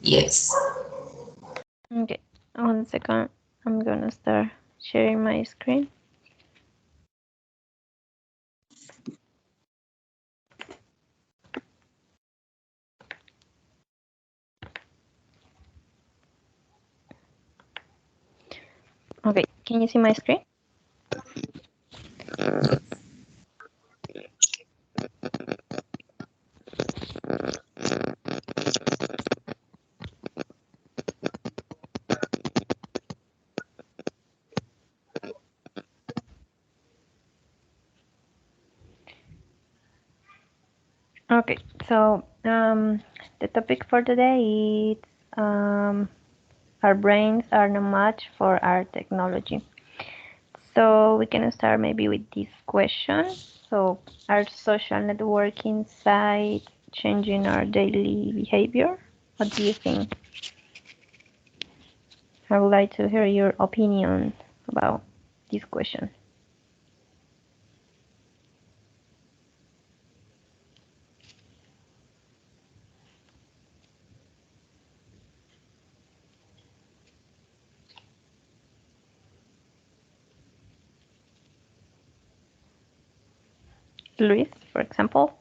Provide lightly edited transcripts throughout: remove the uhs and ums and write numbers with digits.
Yes. Okay, 1 second. I'm gonna start sharing my screen. Okay, can you see my screen? Okay, so the topic for today is our brains are no match for our technology. So we can start maybe with this question. So are social networking sites changing our daily behavior? What do you think? I would like to hear your opinion about this question. Luis, for example.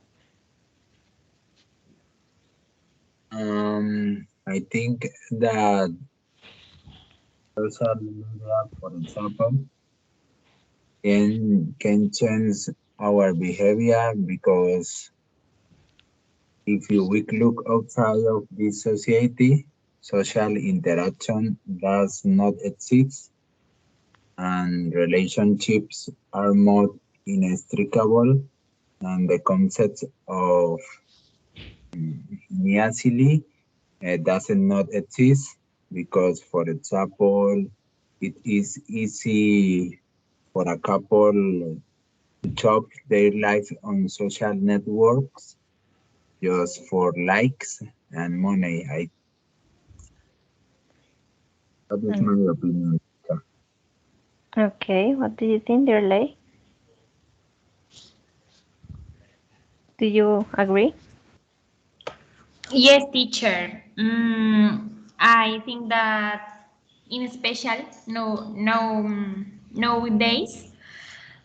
I think that social media, for example, can change our behavior because if we look outside of this society, social interaction does not exist and relationships are more inextricable and the concept of intimacy does not exist because, for example, it is easy for a couple to chop their life on social networks just for likes and money. That is Mm. my opinion. Okay, what do you think, Derley? Do you agree? Yes, teacher. I think that in special nowadays,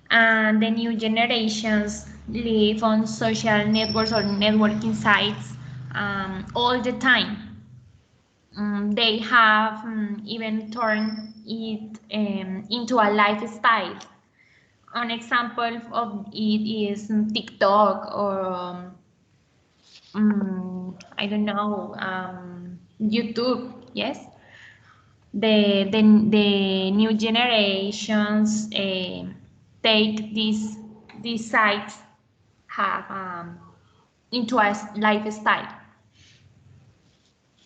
and the new generations live on social networks or networking sites all the time. They have even turned it into a lifestyle. An example of it is TikTok or I don't know, YouTube. Yes, the new generations take these sites have into a lifestyle.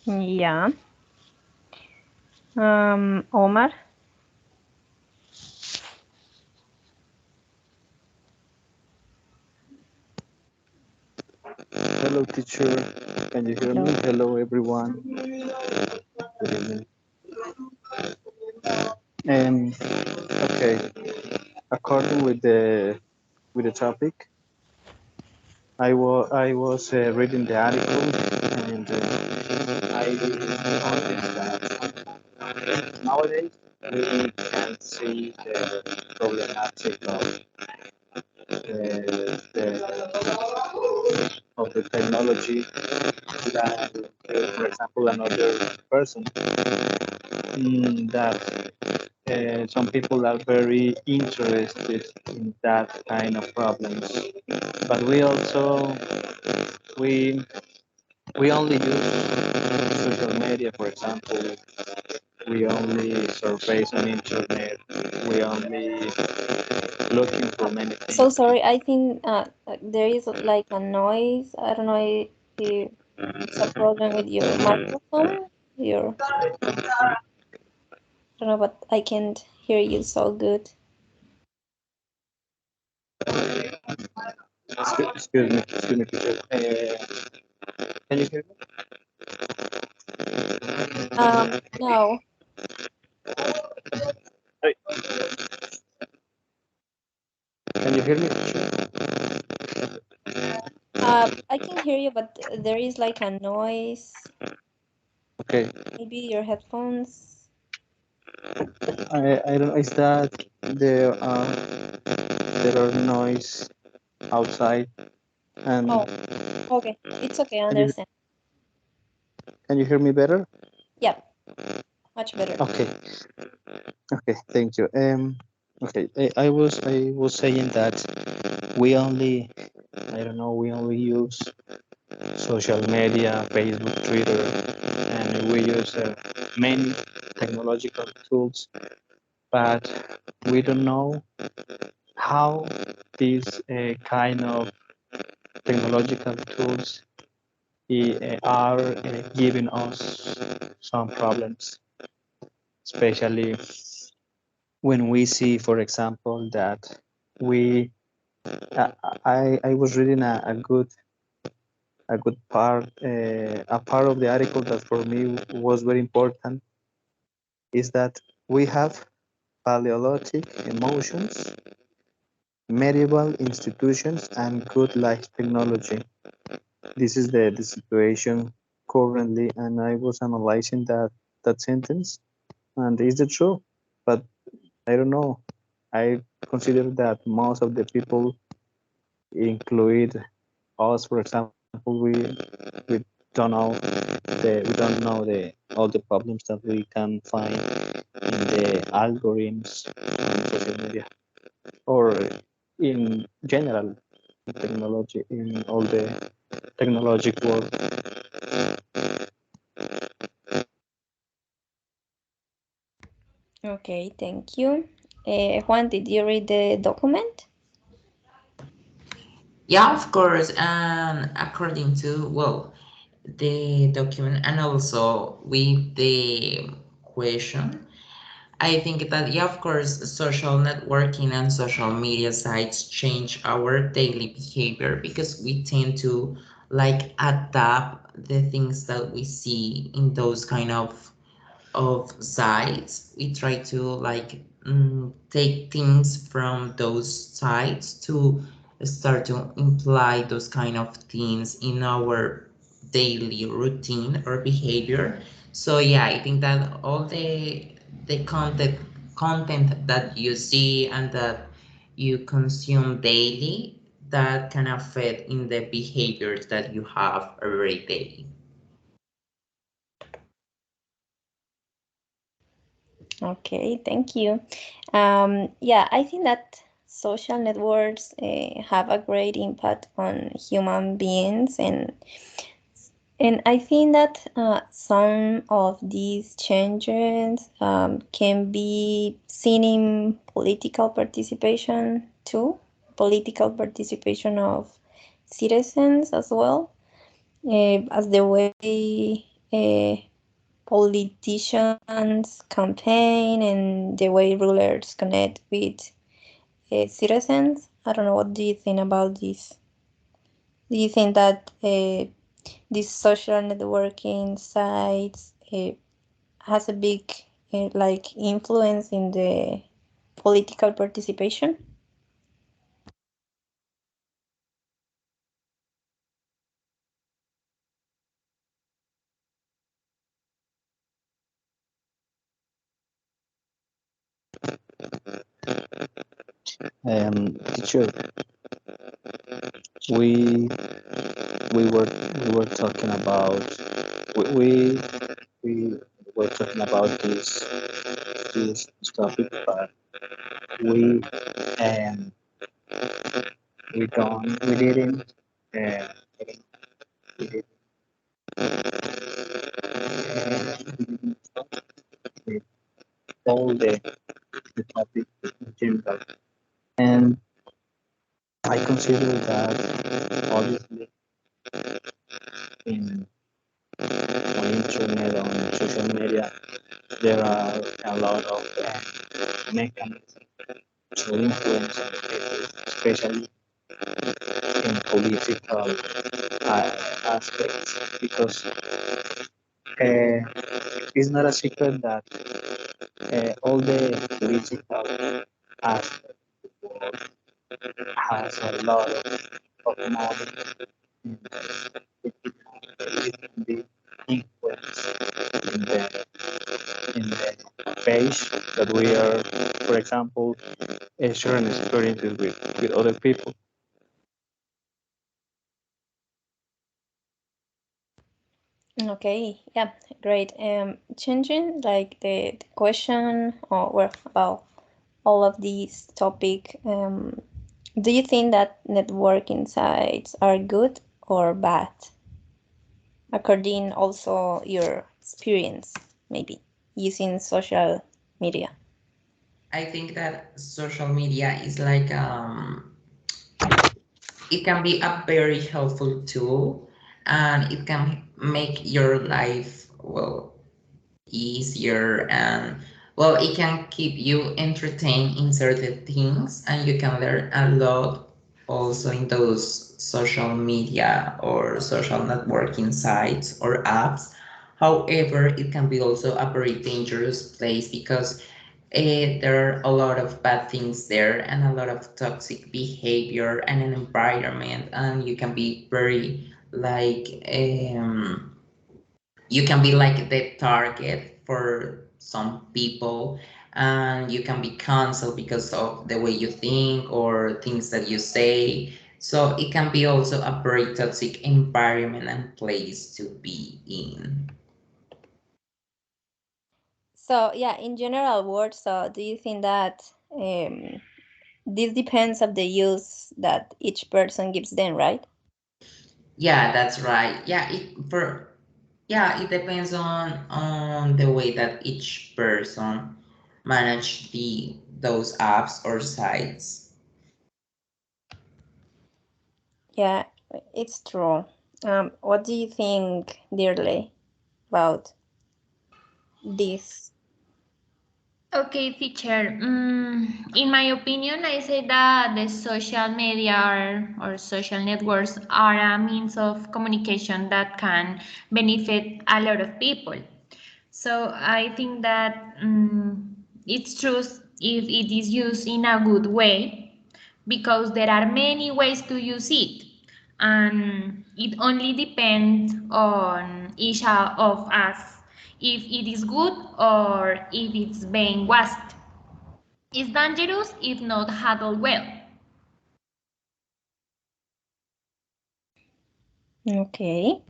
Yeah. Omar? Hello, teacher. Can you hear me? Hello. Hello, everyone. Good evening. And okay, according with the topic, I was reading the article and I noticed that nowadays we can see the problematic of the technology that, for example, another person that some people are very interested in that kind of problems. But we also we we only use social media, for example. We only surface on internet. We only looking for many So things. sorry, I think there is like a noise. I don't know if it's a problem with your microphone. Your, I don't know, but I can't hear you so good. Excuse me, teacher. Can you hear me? No, Hey, can you hear me, teacher? I can hear you, but there is like a noise. Okay, Maybe your headphones. I don't know. Is that there are noise outside, and Oh, okay. It's okay, I can you understand. can you hear me better? Yep, much better. Okay, okay, thank you. Okay, I was saying that we only I don't know we only use social media, Facebook, Twitter, and we use many technological tools, but we don't know how these kind of technological tools are giving us some problems, especially when we see, for example, that we uh, I was reading a good part a part of the article that for me was very important is that we have Paleolithic emotions, medieval institutions, and good life technology. This is the situation currently, and I was analyzing that sentence, and is it true? But I don't know. I consider that most of the people, include us, for example, we don't know we don't know the all the problems that we can find in the algorithms on social media or in general technology in all the technological world. Okay, thank you. Juan, did you read the document? Yeah, of course. And according to, well, the document and also with the question, I think that, yeah, of course, social networking and social media sites change our daily behavior because we tend to like adapt the things that we see in those kind of sites. We try to like take things from those sites to start to imply those kind of things in our daily routine or behavior. So yeah, I think that all the content that you see and that you consume daily, that can affect in the behaviors that you have every day. Okay, thank you. Yeah, I think that social networks have a great impact on human beings, and I think that some of these changes can be seen in political participation too, political participation of citizens as well, as the way politicians campaign and the way rulers connect with citizens. I don't know. What do you think about this? Do you think that these social networking sites has a big like influence in the political participation? Teacher, we we were talking about we we were talking about this topic, but we um we didn't uh, we didn't, we didn't talk with all the topic in general, and I consider that obviously in on internet on social media there are a lot of mechanisms to influence people, especially in political aspects, because it's not a secret that all the political aspect has a lot of money, and it can be influenced use that we are, for example, sharing experiences with other people. Okay, yeah, great. Changing like the question or well, about all of these topic, do you think that networking sites are good or bad? According also your experience, maybe using social media. I think that social media is like it can be a very helpful tool, and it can make your life well easier, and well it can keep you entertained in certain things, and you can learn a lot also in those social media or social networking sites or apps. However, it can be also a very dangerous place because there are a lot of bad things there and a lot of toxic behavior and an environment, and you can be very like you can be like the target for some people, and you can be canceled because of the way you think or things that you say. So it can be also a very toxic environment and place to be in. So yeah, in general words, so do you think that this depends of the use that each person gives them, right? Yeah, that's right. Yeah, it depends on the way that each person manage the those apps or sites. Yeah, it's true. What do you think, dearly, about this? Okay, teacher. In my opinion, I say that the social media or social networks are a means of communication that can benefit a lot of people. So I think that it's true if it is used in a good way, because there are many ways to use it, and it only depends on each of us if it is good or if it's being wasted. It's dangerous if not handled well. Okay.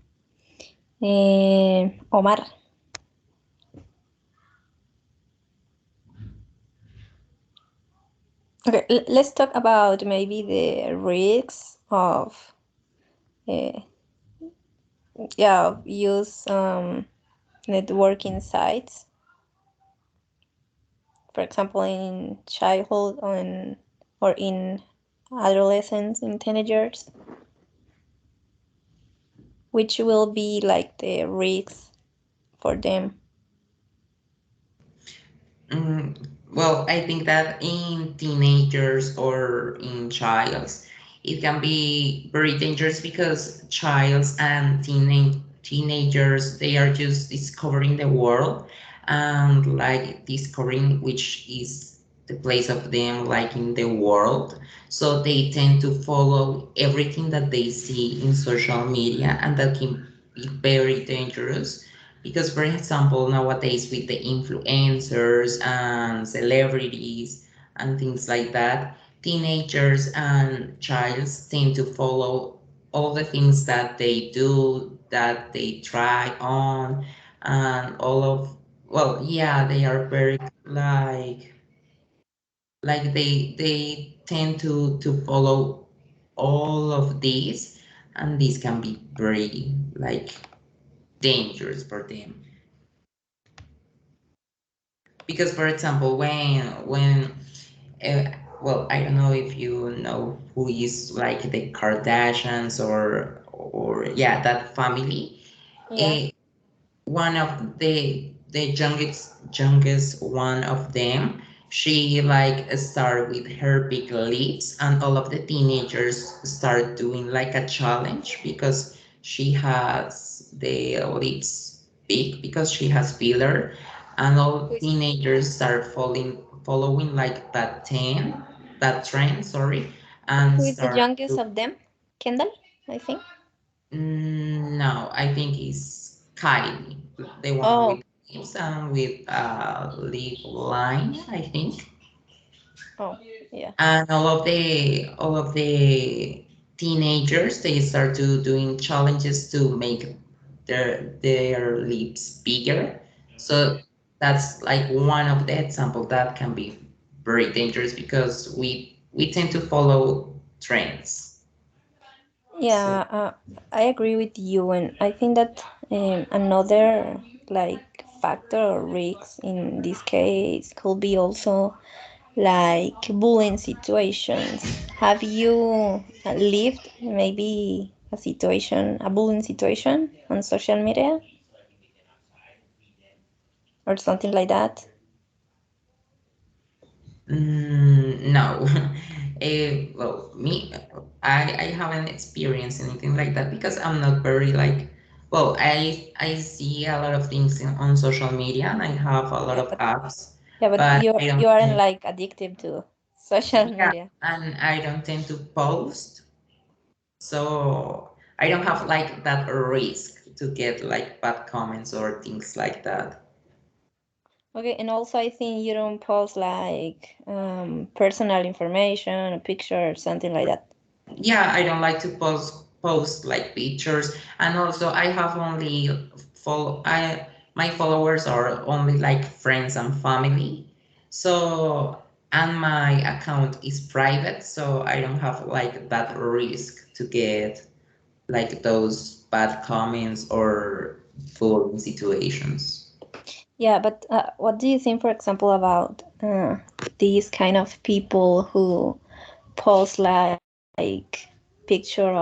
Omar. Okay, let's talk about maybe the risks of uh, yeah of use networking sites, for example, in childhood or in adolescents and teenagers, which will be like the risks for them. Mm, well, I think that in teenagers or in childs, it can be very dangerous because childs and teenagers, they are just discovering the world and like discovering which is the place of them like in the world. So they tend to follow everything that they see in social media, and that can be very dangerous because for example nowadays with the influencers and celebrities and things like that, teenagers and childs tend to follow all the things that they do, that they try on, and all of, well, yeah, they are very like they tend to follow all of these, and this can be very like dangerous for them. Because for example when uh, well, I don't know if you know who is like the Kardashians or yeah, that family. Yeah. uh, One of the youngest one of them, she like start with her big lips, and all of the teenagers start doing like a challenge because she has the lips big because she has filler, and all Who is teenagers start following like that trend, sorry, and who is the start youngest to of them? Kendall, I think. no, I think it's Kylie, the one Oh, with lips and with a lip line, I think. Oh, yeah. And all of the teenagers, they start to doing challenges to make their lips bigger. So that's like one of the example that can be very dangerous because we tend to follow trends. So Yeah, I agree with you, and I think that another like factor or risk in this case could be also like bullying situations. Have you lived maybe a bullying situation on social media or something like that? No. Well, me, I haven't experienced anything like that because I'm not very like, well, I see a lot of things on social media and I have a lot Yeah, of apps, but but you I don't you aren't tend, like addicted to social yeah, media. and I don't tend to post, so I don't have like that risk to get like bad comments or things like that. Okay, and also I think you don't post like personal information, a picture, or something like that. Yeah, I don't like to post like pictures, and also I have only follow I my followers are only like friends and family. So and my account is private, so I don't have like that risk to get like those bad comments or bullying situations. Yeah, but what do you think, for example, about these kind of people who post like picture of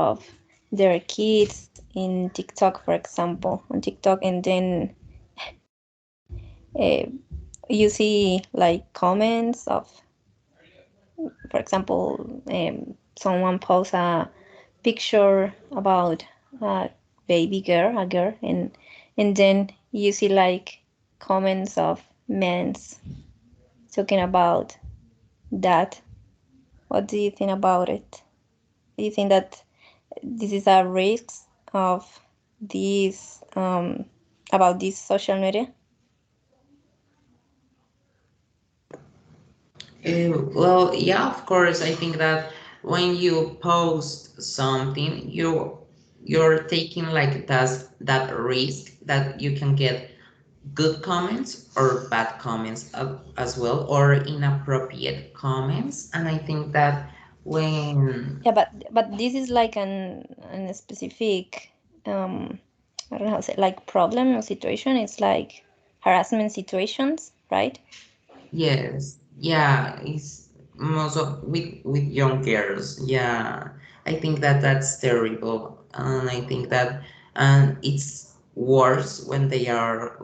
their kids in TikTok, for example, on TikTok, and then you see like comments of, for example, someone posts a picture about a baby girl, a girl, and then you see like comments of men's talking about that. What do you think about it? Do you think that this is a risk of this about this social media? Well, yeah, of course. I think that when you post something, you're taking like that risk that you can get good comments or bad comments as well, or inappropriate comments. And I think that when Yeah, but this is like an specific I don't know how to say, like problem or situation. It's like harassment situations, right? yes, yeah, it's most of with young girls. Yeah, I think that that's terrible, and I think that and it's worse when they are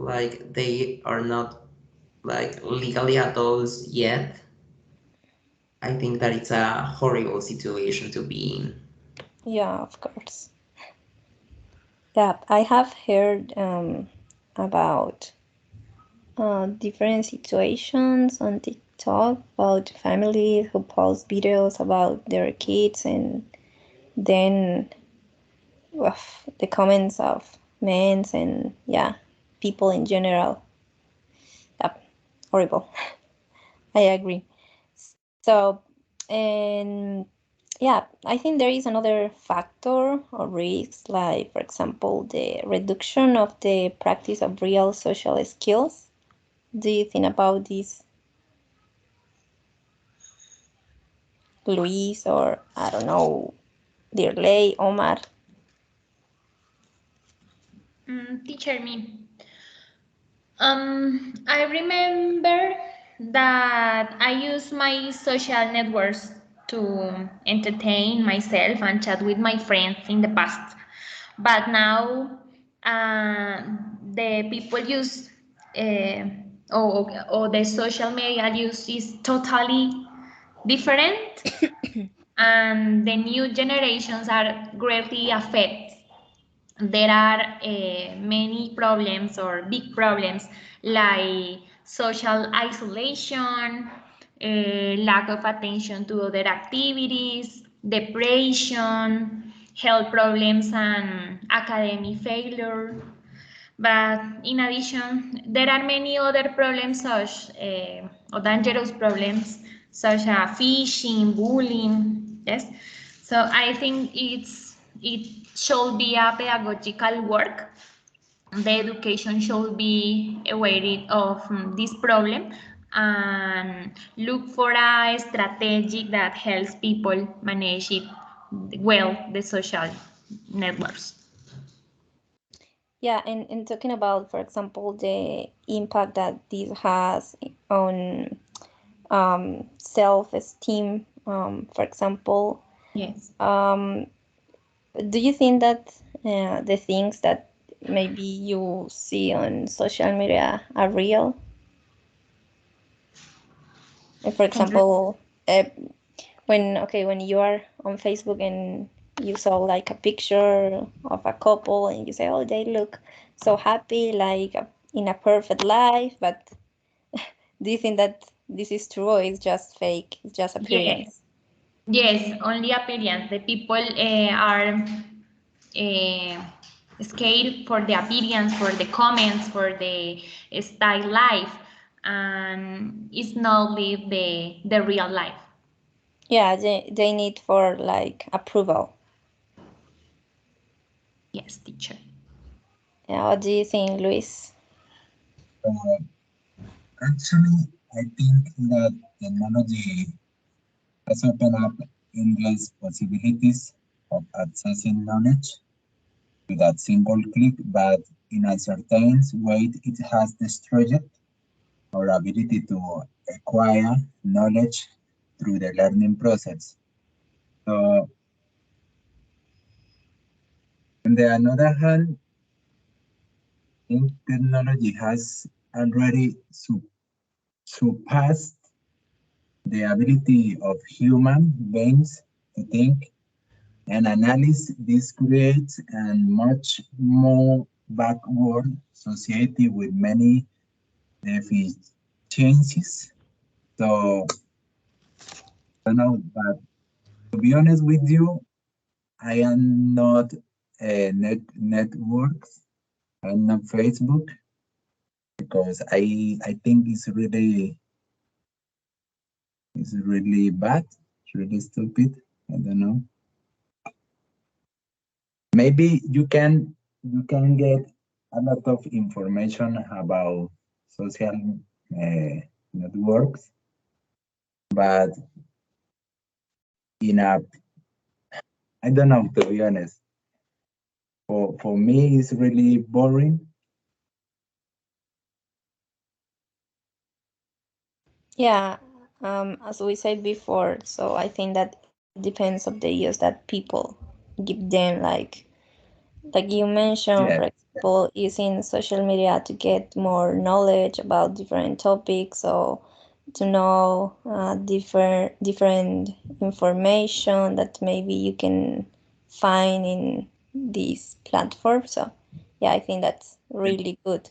not like legally adults yet. I think that it's a horrible situation to be in. Yeah, of course. Yeah, I have heard about different situations on TikTok about families who post videos about their kids, and then the comments of men and yeah, people in general. Yep, horrible. I agree. So, and yeah, I think there is another factor or risk, like for example, the reduction of the practice of real social skills. Do you think about this, Luis, or I don't know, Dirley, Omar? Teacher me. I remember that I use my social networks to entertain myself and chat with my friends in the past. But now uh, the people use uh, or the social media use is totally different, and the new generations are greatly affected. There are many problems or big problems like social isolation, lack of attention to other activities, depression, health problems, and academic failure. But in addition, there are many other problems such or dangerous problems such as phishing, bullying. Yes, so I think it should be a pedagogical work. The education should be aware of this problem and look for a strategy that helps people manage it well, the social networks. Yeah, and talking about, for example, the impact that this has on self-esteem, for example, Yes. um, do you think that the things that maybe you see on social media are real? Like, for Can you? example, when you are on Facebook and you saw like a picture of a couple and you say, "Oh, they look so happy, like in a perfect life," but do you think that this is true or it's just fake? It's just Yes. appearance? Yes, only appearance. The people are scared for the appearance, for the comments, for the style life, and it's not live the real life. Yeah, they need for like approval. Yes, teacher. Yeah, what do you think, Luis? Uh, Actually, I think that technology has opened up endless possibilities of accessing knowledge with a single click, but in a certain way, it has destroyed our ability to acquire knowledge through the learning process. So, on the other hand, I think technology has already surpassed the ability of human beings to think and analyze. This creates a much more backward society with many deficiencies. So, I don't know, but to be honest with you, I am not a networks. I'm not Facebook because I think it's really bad. It's really stupid. I don't know. Maybe you can get a lot of information about social uh, networks, but in a I don't know, to be honest. For me, it's really boring. Yeah, as we said before, so I think that it depends of the use that people give them, like you mentioned, Yeah, for example, using social media to get more knowledge about different topics or to know different information that maybe you can find in this platform. So yeah, I think that's really good.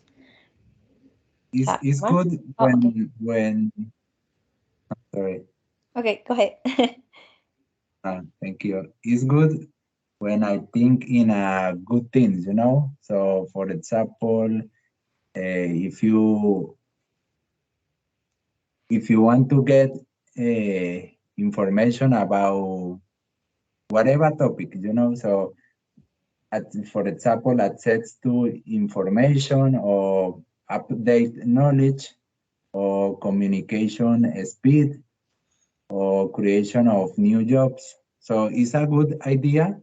it's Yeah. it's One? good Oh, okay. when sorry. Okay, go ahead. Thank you. It's good when I think in good things. So, for example, if you want to get information about whatever topic. So, for example, access to information or update knowledge or communication speed or creation of new jobs. So, it's a good idea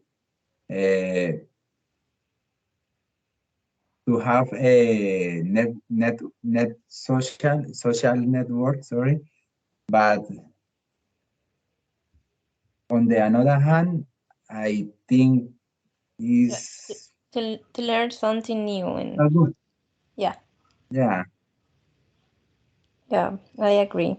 to have a net social network, sorry. But on the other hand, I think Yeah, is to learn something new and not good. yeah. Yeah, Yeah, I agree.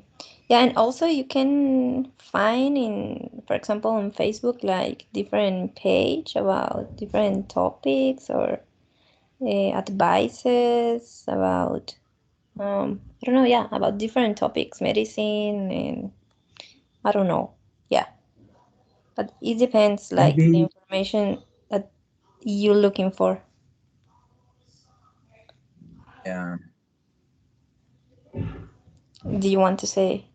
Yeah, and also you can find in, for example, on Facebook, like different page about different topics or advices about, I don't know, yeah, about different topics, medicine, and I don't know. Yeah, but it depends, like the maybe information that you're looking for. Yeah. Do you want to say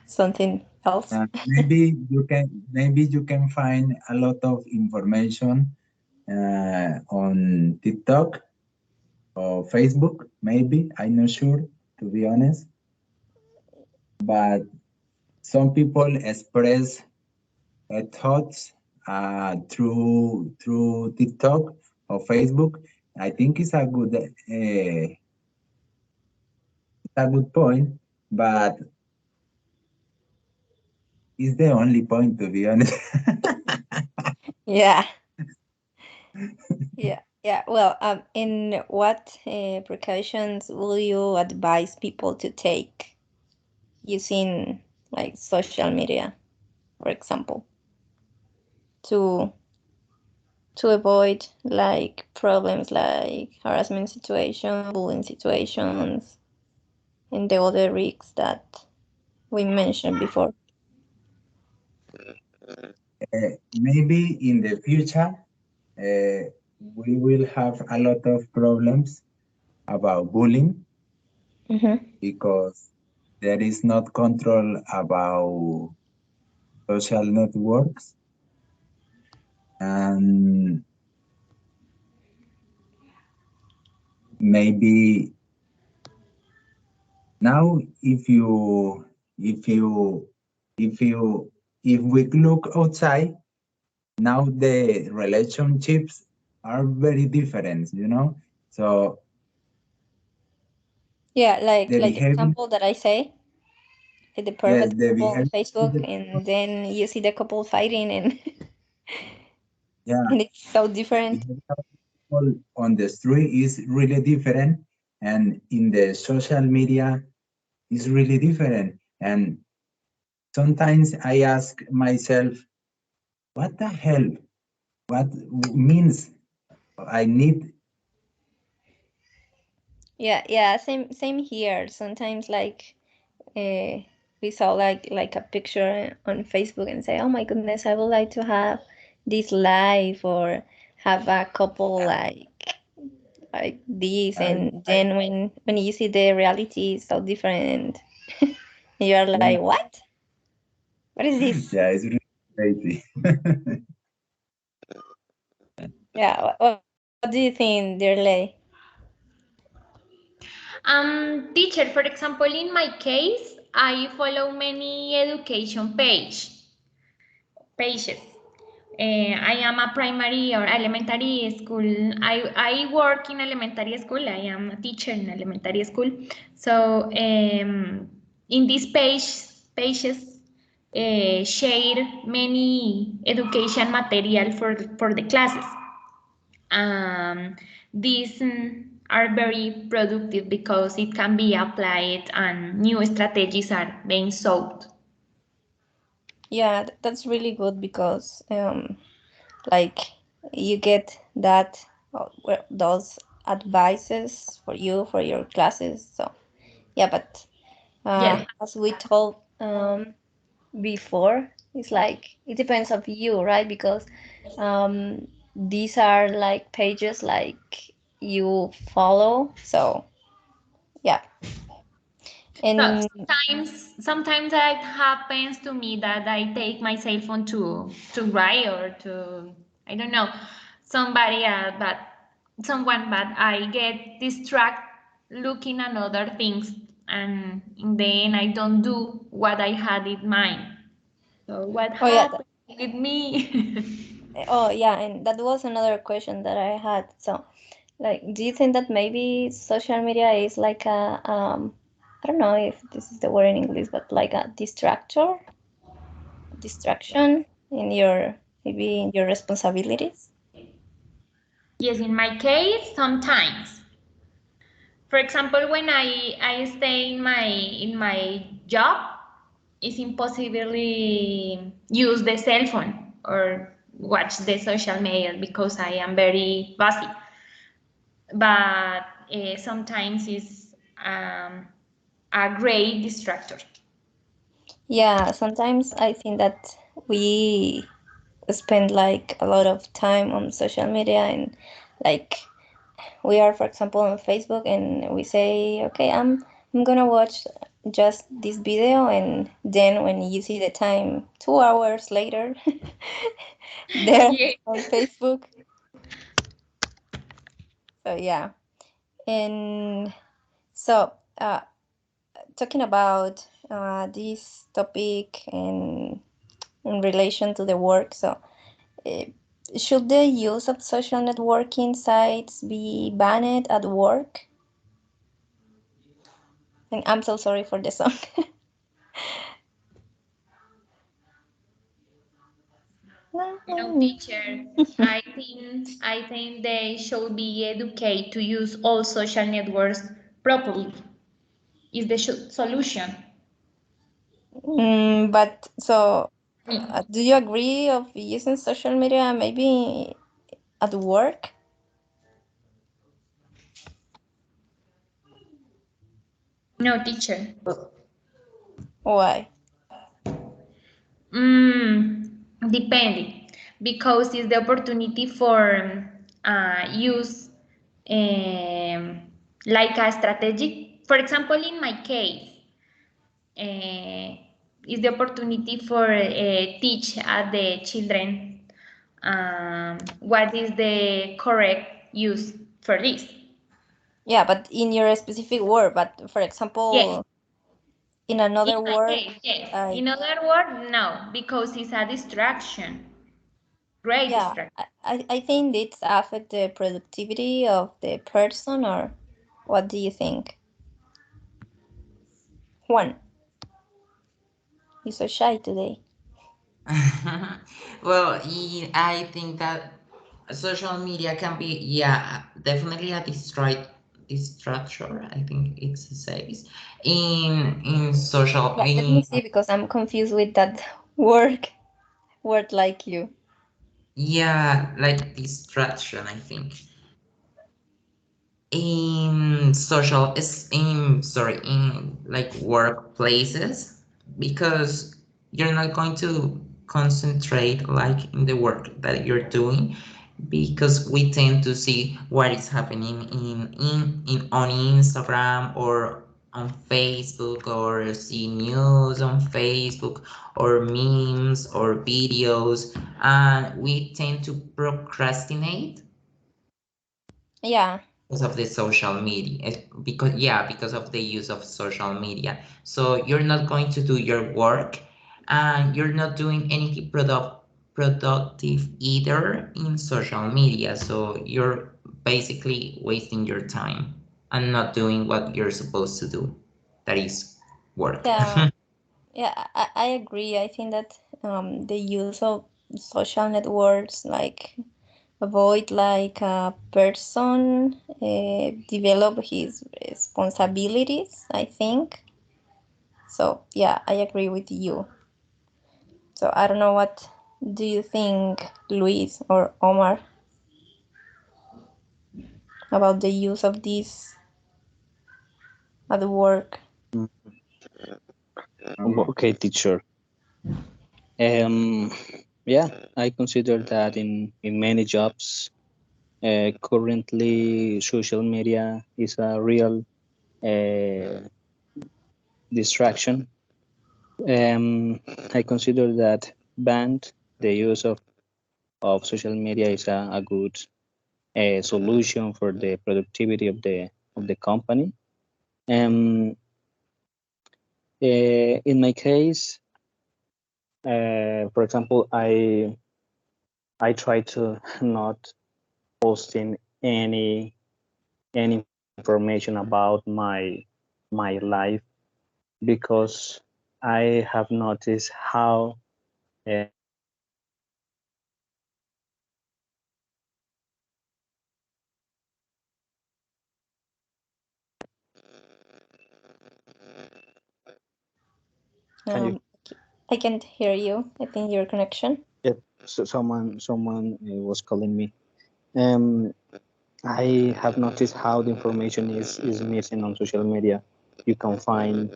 something else? Maybe you can find a lot of information on TikTok or Facebook. Maybe I'm not sure, to be honest. But some people express thoughts through TikTok or Facebook. I think it's a good point, but it's the only point, to be honest. Yeah, yeah. Well, in what precautions will you advise people to take using like social media, for example, to avoid like problems like harassment situation, bullying situations, and the other risks that we mentioned before? Maybe in the future, we will have a lot of problems about bullying Mm-hmm. because there is not control about social networks. And maybe now, if you if you if we look outside, now the relationships are very different. So Yeah, the like behavior, example that I say, like the yes, perfect the couple on behavior, Facebook, and then you see the couple fighting, and yeah, and it's so the different. behavior of people on the street is really different, and in the social media is really different. And sometimes I ask myself, what the hell? What means I need? Yeah, yeah, same here. Sometimes like uh, we saw like a picture on Facebook and say, "Oh my goodness, I would like to have this life or have a couple like this." I, And I, then when you see the reality is so different, you're yeah, like, "What? What is this?" yeah, it's really crazy. Yeah, what do you think, Dirley? Teacher, for example, in my case, I follow many education pages. I am a primary or elementary school. I work in elementary school. I am a teacher in elementary school. So in these pages share many education material for the classes. These are very productive because it can be applied and new strategies are being sought. Yeah, that's really good because like you get that those advices for you for your classes. So yeah, but Yes. as we told before, it's like it depends of you, right? Because these are like pages like you follow. So yeah, So and sometimes it happens to me that I take my cell phone to write or to I don't know somebody else, but someone, but I get distracted looking at other things, and in the end I don't do what I had in mind. So what oh yeah, happened with me? oh yeah, and that was another question that I had. So like, do you think that maybe social media is like a I don't know if this is the word in English, but like a distraction in your maybe in your responsibilities? Yes, in my case, sometimes. For example, when I stay in my job, it's impossible use the cell phone or watch the social media because I am very busy. But sometimes it's a great distractor. Yeah, sometimes I think that we spend like a lot of time on social media and like we are, for example, on Facebook, and we say, okay, I'm gonna watch just this video, and then when you see the time 2 hours later, there Yeah. on Facebook. So yeah, and so talking about this topic and in relation to the work, so uh, should the use of social networking sites be banned at work? And I'm so sorry for the song. No, teacher. I think they should be educated to use all social networks properly. Is the solution. But so, Mm, do you agree of using social media maybe at work? no, teacher. Why? Depending, because it's the opportunity for use like a strategic. For example, in my case, uh, is the opportunity for teach the children what is the correct use for this. Yeah, but in your specific work, but for Yes, example, in in another my work, case, yes. like In other words, no, because it's a distraction, great yeah, distraction. I think it's affect the productivity of the person, or what do you think? Juan, you're so shy today. Well, I think that social media can be, yeah, definitely a distraction. I think it's a says in social Yeah, let me in see because I'm confused with that word like you. yeah, like distraction. I think in social is in sorry in like workplaces because you're not going to concentrate like in the work that you're doing because we tend to see what is happening in on Instagram or on Facebook or see news on Facebook or memes or videos and we tend to procrastinate Yeah, because of the social media because yeah because of the use of social media so you're not going to do your work and you're not doing anything productive either in social media so you're basically wasting your time and not doing what you're supposed to do that is work. yeah, yeah. I agree. I think that the use of social networks like avoid like a person develop his responsibilities. I think so. Yeah, I agree with you. So I don't know what do you think, Luis or Omar, about the use of this at work? Mm, okay, teacher. Um, yeah, I consider that in many jobs, currently social media is a real uh, distraction. I consider that banned the use of social media is a good solution for the productivity of the company. Um, in my case, for example, I try to not posting any information about my life because I have noticed how can you Um, I can't hear you. I think your connection. yeah, so someone was calling me. Um, I have noticed how the information is missing on social media. You can find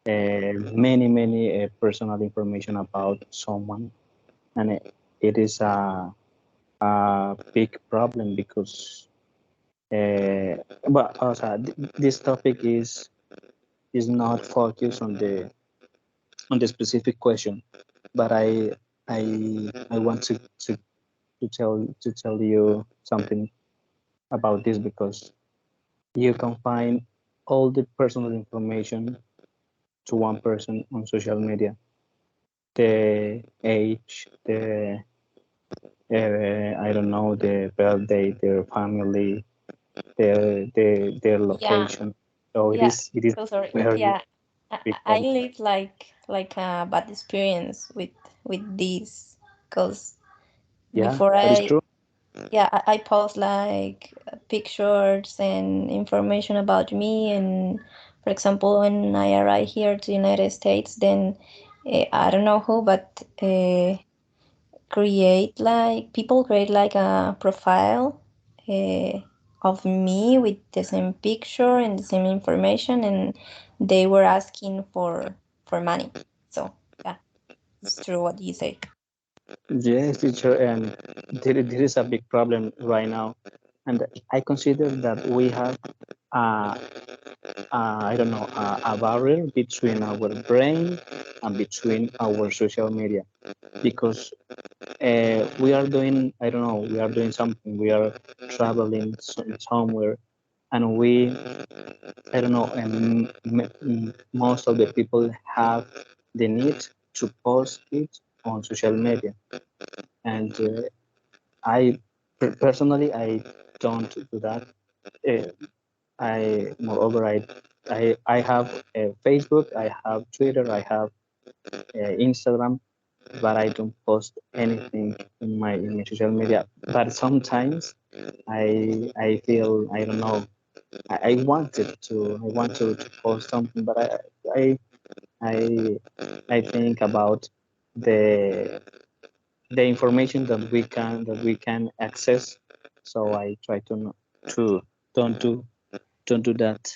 many personal information about someone, and it is a big problem because Uh, but also, this topic is not focused on the specific question, but I want to tell you something about this because you can find all the personal information to one person on social media, the age, the I don't know, the birthday, their family, their Yeah, location. So yeah. it is So sorry. very Yeah, big I problem. live like a bad experience with this because Yeah, before that is I true. yeah I post like pictures and information about me, and for example when I arrive here to United States, then I don't know who, but people create like a profile uh, of me with the same picture and the same information, and they were asking for money. So yeah, it's true what you say. Yes, teacher, and there is a big problem right now, and I consider that we have uh, I don't know a barrier between our brain and between our social media because we are doing I don't know we are doing something, we are traveling somewhere, and we I don't know most of the people have the need to post it on social media, and I personally I don't do that. uh, I moreover I have Facebook, I have Twitter, I have Instagram, but I don't post anything in my social media. But sometimes I feel I don't know. I wanted to I want to post something, but I I I think about the the information that we can access. So I try to don't do don't do that.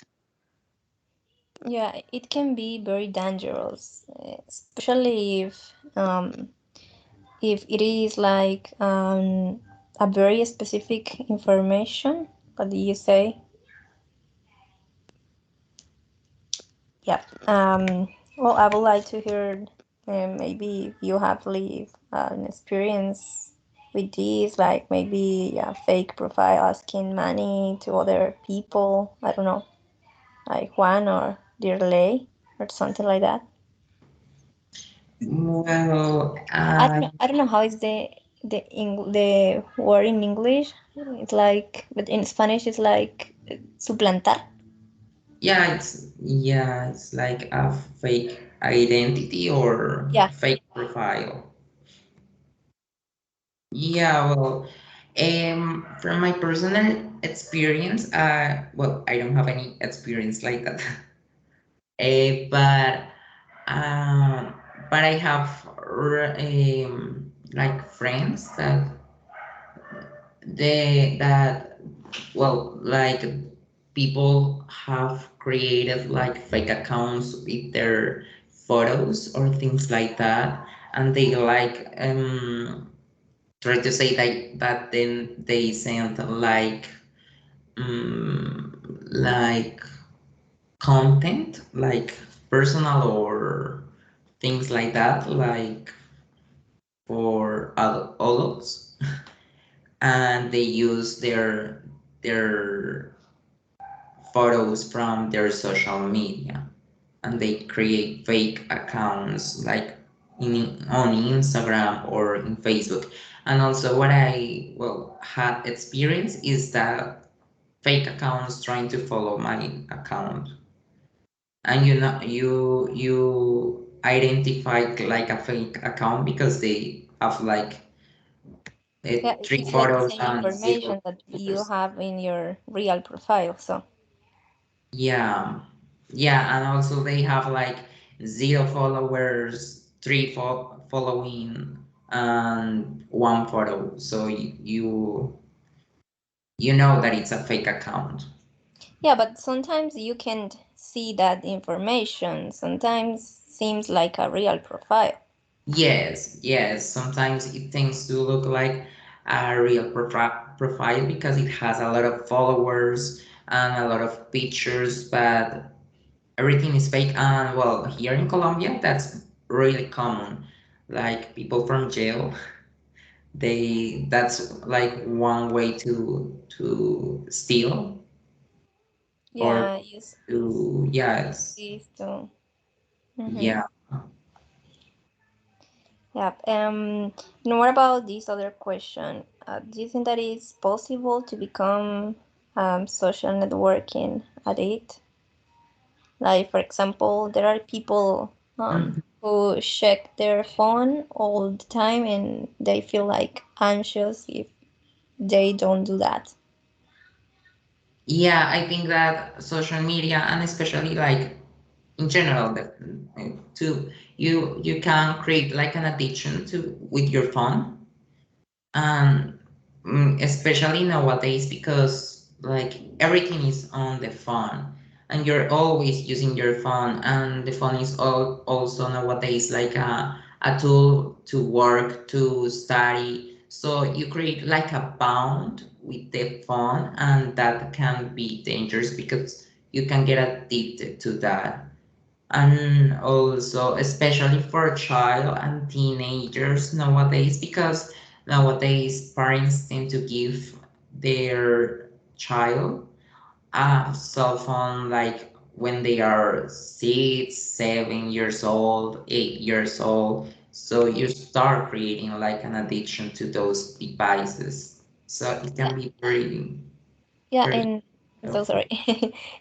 Yeah, it can be very dangerous, especially if it is like a very specific information. What do you say? Yeah. Well, I would like to hear maybe if you have lived an experience with this, like maybe a fake profile asking money to other people. I don't know, like Juan or Dirley or something like that. Well, I don't know. I don't know how is the word in English. It's like, but in Spanish it's like suplantar. yeah, it's like a fake identity or Yeah, fake profile. Yeah, well, from my personal experience, well, I don't have any experience like that. uh, but um, but I have like friends that well, like people have created like fake accounts with their photos or things like that, and they like try to say that then they send like content like personal or things like that like for adults, and they use their photos from their social media, and they create fake accounts like on Instagram or in Facebook. And also what I well had experience is that fake accounts trying to follow my account, and you identify like a fake account because they have like yeah. three It's like the photos same and zero information that you followers. have in your real profile. So Yeah, yeah, and also they have like zero followers, three following, and one photo. So you know that it's a fake account. yeah, but sometimes you can't see that information. Sometimes seems like a real profile. Yes, yes. Sometimes it tends to look like a real profile because it has a lot of followers and a lot of pictures, but everything is fake. And well, here in Colombia, that's really common. Like people from jail, they that's like one way to steal or Yeah, use to yes, this too. Mm-hmm. yeah. Yeah. And what about this other question? Do you think that it's possible to become social networking addict? Like, for example, there are people Mhm. who check their phone all the time and they feel like anxious if they don't do that. Yeah, I think that social media and especially like in general to you can create like an addiction to with your phone and especially nowadays because like everything is on the phone and you're always using your phone and the phone is also nowadays like a tool to work to study, so you create like a bond with the phone and that can be dangerous because you can get addicted to that. And also especially for child and teenagers nowadays because nowadays parents tend to give their child a cell phone like when they are 6 7 years old 8 years old, so you start creating like an addiction to those devices, so it Yeah, can be very yeah, very and I'm so helpful. sorry.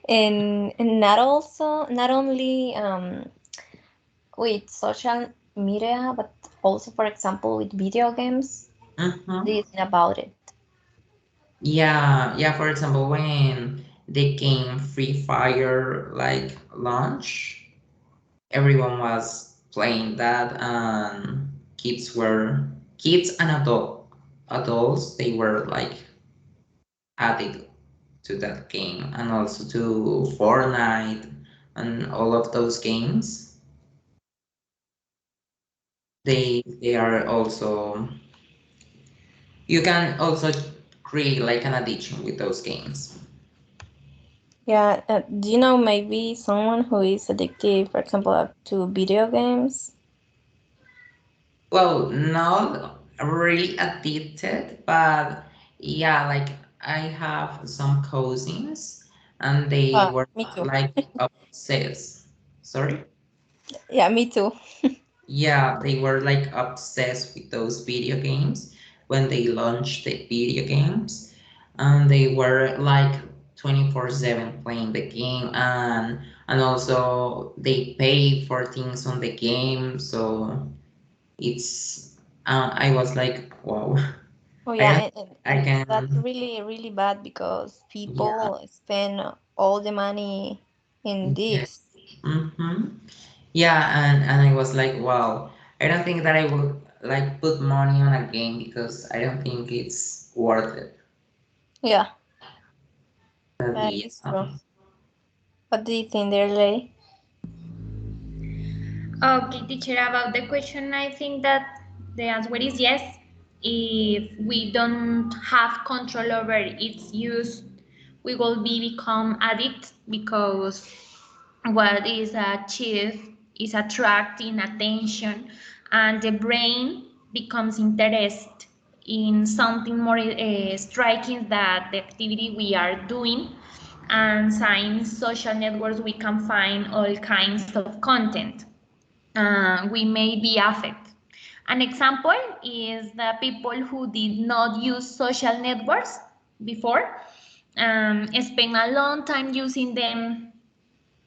And not also not only with social media, but also, for example, with video games. What do Mhm. you think about it? Yeah, yeah, for example, when the game Free Fire like launch, everyone was playing that and kids and adults they were like addicted to that game and also to Fortnite and all of those games. They are also you can also create like an addiction with those games. Yeah, do you know maybe someone who is addicted, for example, to video games? Well, not really addicted, but yeah, like I have some cousins and they were Me too. like obsessed. Sorry? Yeah, me too. Yeah, they were like obsessed with those video games when they launched the video games. And they were like 24/7 playing the game and also they pay for things on the game, so it's I was like, wow, Oh I yeah, don't I and that's can, really really bad because yeah, people spend all the money in yes, this. mm-hmm. Yeah, and I was like, wow, I don't think that I would like put money on a game because I don't think it's worth it. Yeah, But that yeah, is true. What do you think there, Lay? Okay, teacher, about the question, I think that the answer is yes. If we don't have control over its use, we will be become addict because what is achieved is attracting attention, and the brain becomes interested in something more striking that the activity we are doing. And in social networks we can find all kinds of content. We may be affected. An example is the people who did not use social networks before spend a long time using them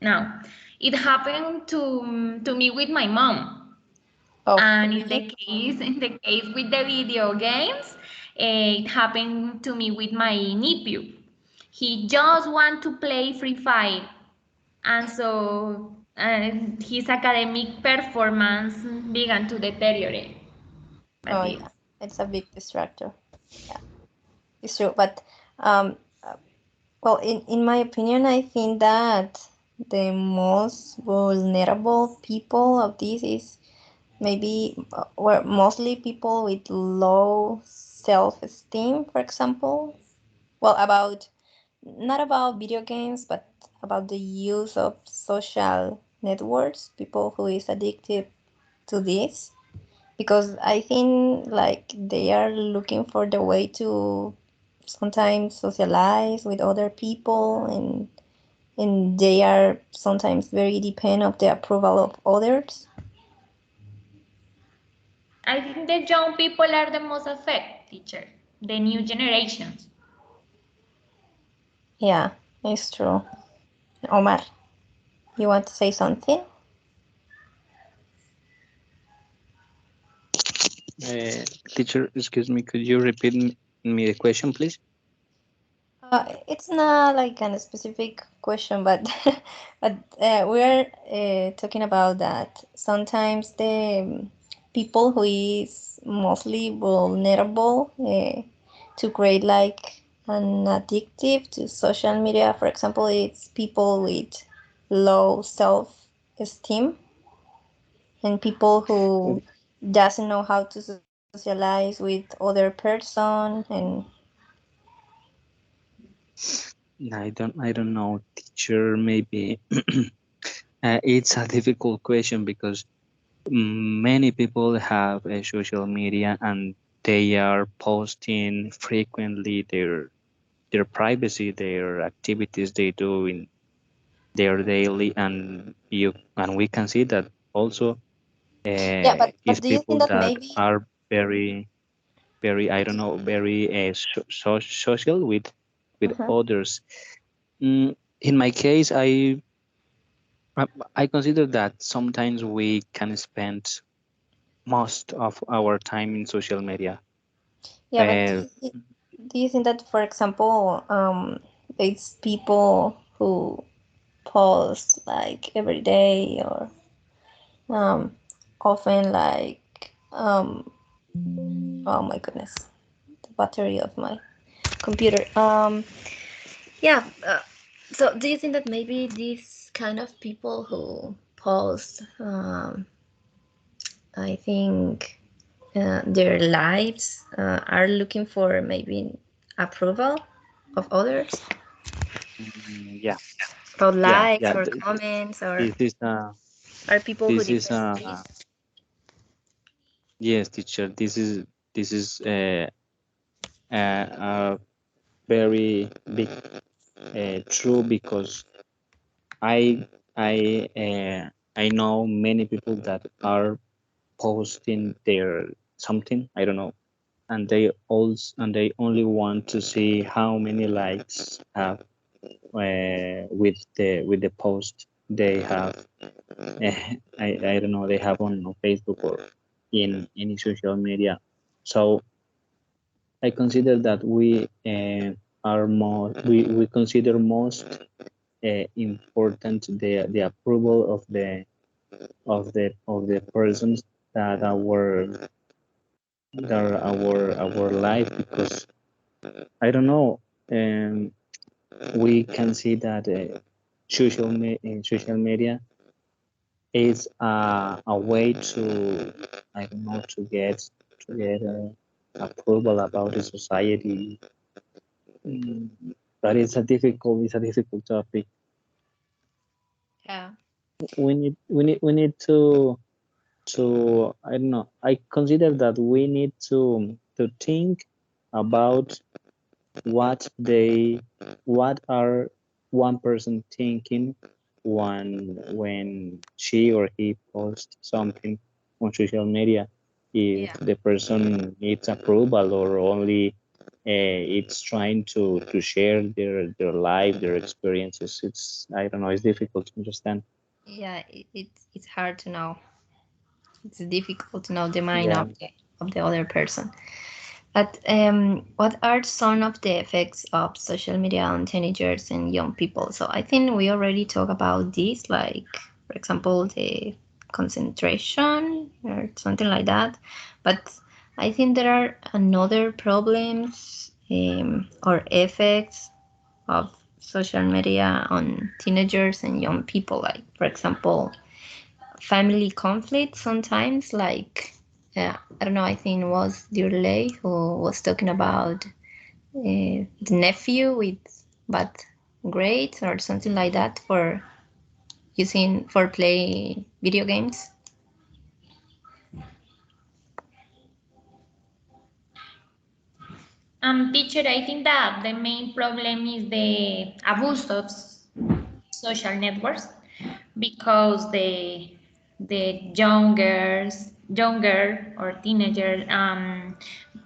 now. It happened to me with my mom, Oh, and really? in the case with the video games, it happened to me with my nephew. He just want to play Free Fire, and so his academic performance began to deteriorate. But Oh it's yeah, it's a big distractor. Yeah, it's true. But um, well, in my opinion, I think that the most vulnerable people of this is maybe were mostly people with low self-esteem, for example. Well, about not about video games, but about the use of social networks, people who is addicted to this, because I think like they are looking for the way to sometimes socialize with other people, and they are sometimes very dependent of the approval of others. I think the young people are the most affected, teacher, the new generations. Yeah, it's true. Omar, you want to say something? Teacher, excuse me, could you repeat me the question, please? It's not like kind of specific question, but but we're talking about that sometimes the people who is mostly vulnerable to create like an addictive to social media. For example, it's people with low self-esteem and people who doesn't know how to socialize with other person and I don't know, teacher. Maybe it's a difficult question because many people have a social media and they are posting frequently their privacy, their activities they do in their daily, and we can see that also yeah. But is do you think people that that maybe? are very I don't know, very social with Mhm. others. In my case, I I consider that sometimes we can spend most of our time in social media. Yeah, but Uh, do you think that, for example, it's people who post like every day or um, often like oh my goodness, the battery of my computer. Yeah. So do you think that maybe these kind of people who post, I think, their lives are looking for maybe approval of others? yeah, About yeah, likes yeah. or comments, or This is are people who this is depend on this? yes, teacher. This is a very big true because I I know many people that are posting their something, I don't know, and they only want to see how many likes have with the post they have. I don't know, they have on Facebook or in any social media. So I consider that we consider most important the approval of the persons that our life, because I don't know, we can see that in social media is a way to, I don't know, to get approval about the society. Mm, but it's a difficult topic. Yeah. We need to I don't know. I consider that we need to think about what they what are one person thinking when she or he posts something on social media, if Yeah. the person needs approval or only it's trying to share their life, their experiences. It's, I don't know, it's difficult to understand. Yeah, it's hard to know. It's difficult to know the mind Yeah. of the other person. But what are some of the effects of social media on teenagers and young people? So I think we already talked about this, like for example, the concentration or something like that. But I think there are another problems or effects of social media on teenagers and young people. Like for example, family conflict sometimes, like I don't know, I think it was Dirley who was talking about the nephew with bad grades or something like that for using for play video games. Teacher, I think that the main problem is the abuse of social networks because the younger or teenager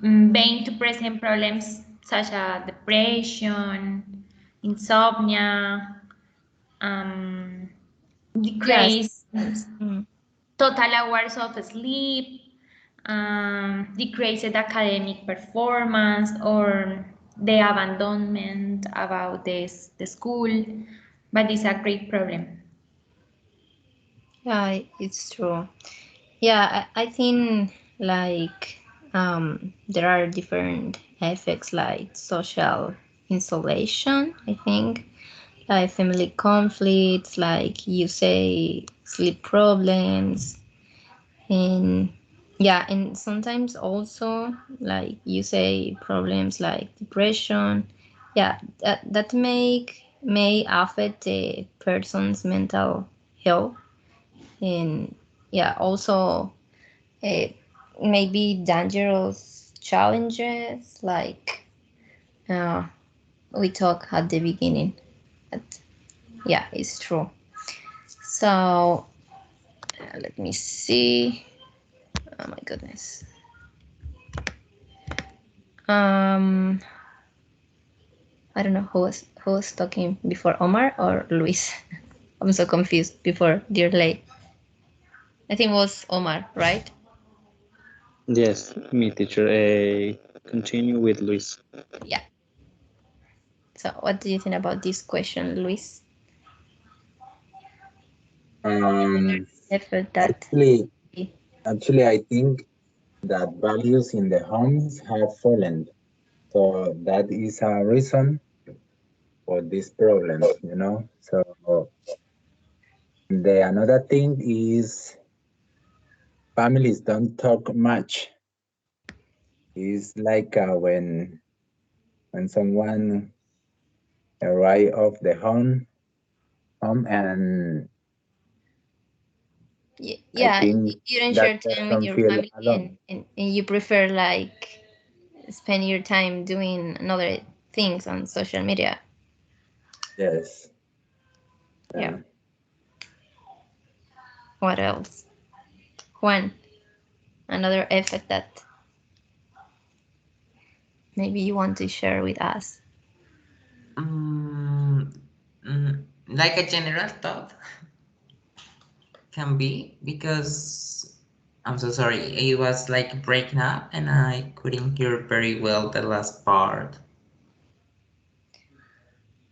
being to present problems such as depression, insomnia, um, Yes. decrease Mm. total hours of sleep, decreased academic performance, or the abandonment about the school. But it's a great problem. Yeah, it's true. Yeah, I think like there are different effects like social isolation, I think, like family conflicts, like you say, sleep problems, and yeah, and sometimes also like you say problems like depression. Yeah, that may affect the person's mental health, and yeah, also uh, maybe dangerous challenges like uh, we talked at the beginning. But yeah, it's true. So let me see. Oh my goodness. Um, I don't know who was talking before, Omar or Luis. I'm so confused before dear late. I think it was Omar, right? Yes, me teacher. Continue with Luis. Yeah. So what do you think about this question, Luis? Um, Effort that actually, actually, I think that values in the homes have fallen. So that is a reason for this problem, you know. So the another thing is families don't talk much. It's like when someone arrive off the home, and I yeah, think you don't that share time with person your feel family, alone. and you prefer like spend your time doing another things on social media. Yes. Yeah. Yeah. What else? Juan, another effect that maybe you want to share with us. Mm, like a general thought can be because I'm so sorry, it was like breaking up and I couldn't hear very well the last part.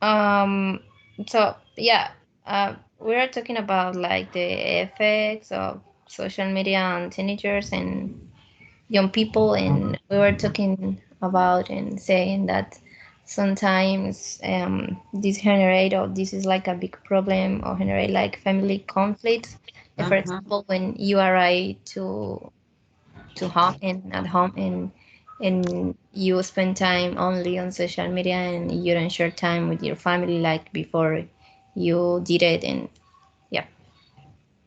Um, so yeah, we are talking about like the effects of social media on teenagers and young people, and we were talking about and saying that sometimes this generate or this is like a big problem or generate like family conflicts. For Mm-hmm. example, when you arrive to home and at home and you spend time only on social media and you don't share time with your family like before you did it, and yeah.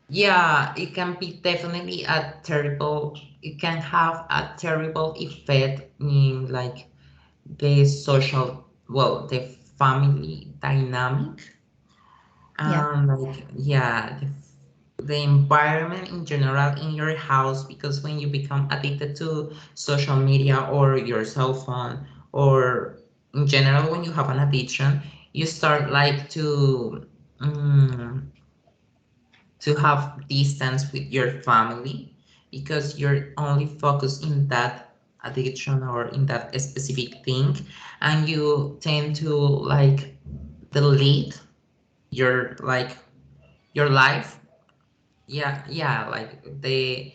Yeah, it can be definitely a terrible, it can have a terrible effect in like the social, well, the family dynamic, Yeah. and like, yeah, the environment in general in your house, because when you become addicted to social media or your cell phone, or in general, when you have an addiction, you start like to have distance with your family because you're only focused in that addiction or in that specific thing, and you tend to like delete your like your life. Yeah, yeah, like the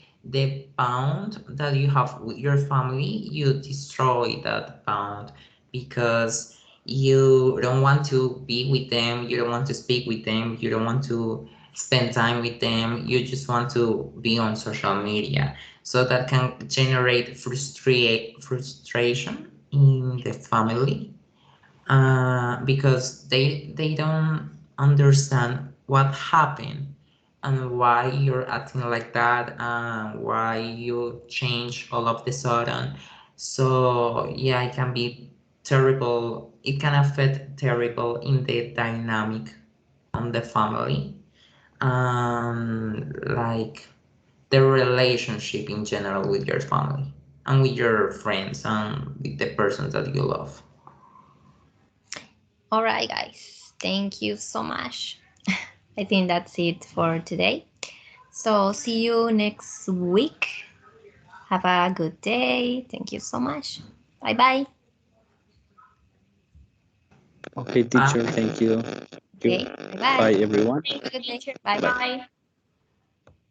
bond that you have with your family, you destroy that bond because you don't want to be with them, you don't want to speak with them, you don't want to spend time with them, you just want to be on social media. So that can generate frustration in the family, because they don't understand what happened and why you're acting like that and why you change all of the sudden. So yeah, it can be terrible. It can affect terrible in the dynamic on the family, like the relationship in general with your family and with your friends and with the persons that you love. All right, guys. Thank you so much. I think that's it for today. So, see you next week. Have a good day. Thank you so much. Bye bye. Okay, teacher, Bye. thank you. Thank you. Okay, bye bye. Bye, everyone. Have a good day. Teacher. Bye. Bye. Bye.